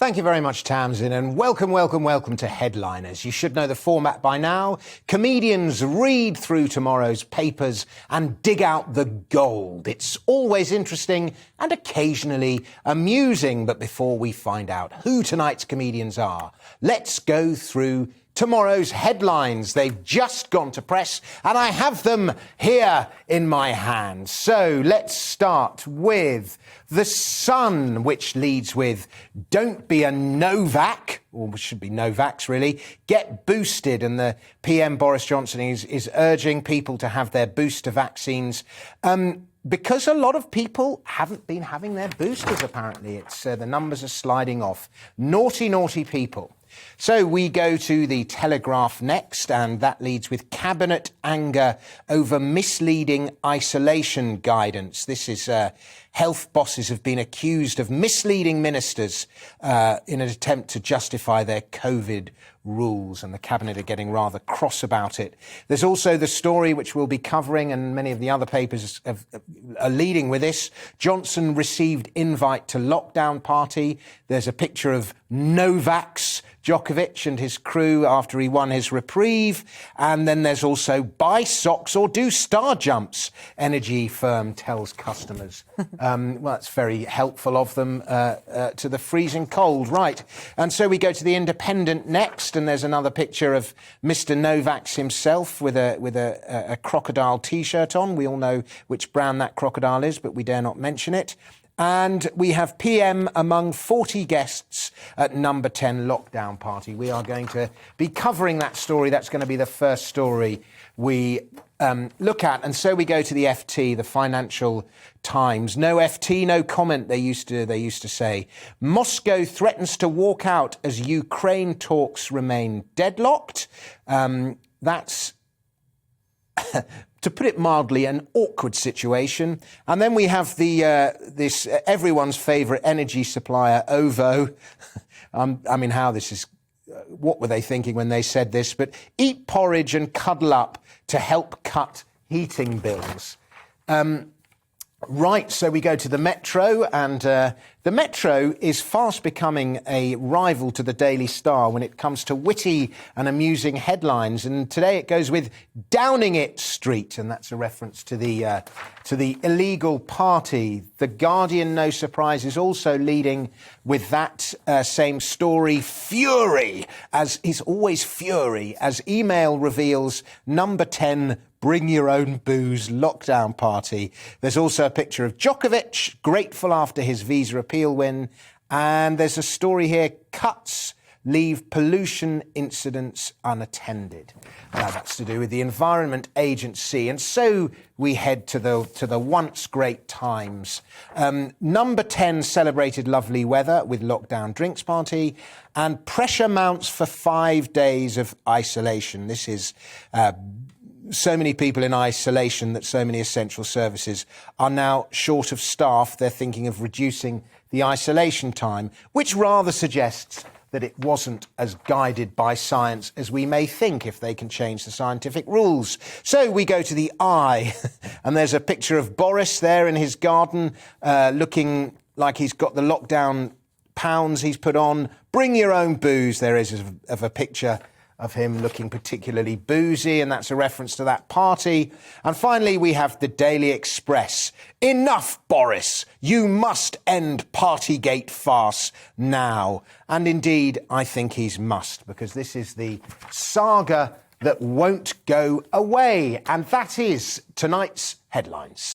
Thank you very much, Tamsin, and welcome to Headliners. You should know the format by now. Comedians read through tomorrow's papers and dig out the gold. It's always interesting and occasionally amusing. But before we find out who tonight's comedians are, let's go through tomorrow's headlines. They've just gone to press, and I have them here in my hand. So let's start with The Sun, which leads with, "Don't be a Novak," or it should be Novax, really. "Get boosted." And the PM Boris Johnson is urging people to have their booster vaccines. Because a lot of people haven't been having their boosters, apparently. It's the numbers are sliding off. Naughty people. So we go to the Telegraph next, and that leads with Cabinet anger over misleading isolation guidance. This is health bosses have been accused of misleading ministers in an attempt to justify their COVID rules, and the Cabinet are getting rather cross about it. There's also the story which we'll be covering, and many of the other papers are leading with this. Johnson received invite to lockdown party. There's a picture of Novak Djokovic and his crew after he won his reprieve. And then there's also buy socks or do star jumps, energy firm tells customers. Well, it's very helpful of them to the freezing cold, right? And so we go to The Independent next, and there's another picture of Mr. Novak himself with a crocodile T-shirt on. We all know which brand that crocodile is, but we dare not mention it. And we have PM among 40 guests at number 10 lockdown party. We are going to be covering that story. That's going to be the first story we look at. And so we go to the FT, the Financial Times. No FT, no comment, they used to say. Moscow threatens to walk out as Ukraine talks remain deadlocked. That's... to put it mildly, an awkward situation. And then we have this everyone's favourite energy supplier, OVO. I mean, what were they thinking when they said this? But eat porridge and cuddle up to help cut heating bills. Right, so we go to the Metro, and the Metro is fast becoming a rival to the Daily Star when it comes to witty and amusing headlines. And today it goes with Downing It Street, and that's a reference to the illegal party. The Guardian, no surprise, is also leading with that same story. Fury, as is always fury, as email reveals number 10 bring your own booze lockdown party. There's also a picture of Djokovic, grateful after his visa appeal win. And there's a story here, cuts leave pollution incidents unattended. Now, that's to do with the Environment Agency. And so we head to the once great Times. Number 10 celebrated lovely weather with lockdown drinks party, and pressure mounts for 5 days of isolation. This is... so many people in isolation that so many essential services are now short of staff. They're thinking of reducing the isolation time, which rather suggests that it wasn't as guided by science as we may think if they can change the scientific rules. So we go to the Eye, and there's a picture of Boris there in his garden, looking like he's got the lockdown pounds he's put on. Bring your own booze, there is of a picture of him looking particularly boozy, and that's a reference to that party. And finally, we have the Daily Express. Enough, Boris. You must end Partygate farce now. And indeed, I think he's must, because this is the saga that won't go away. And that is tonight's headlines.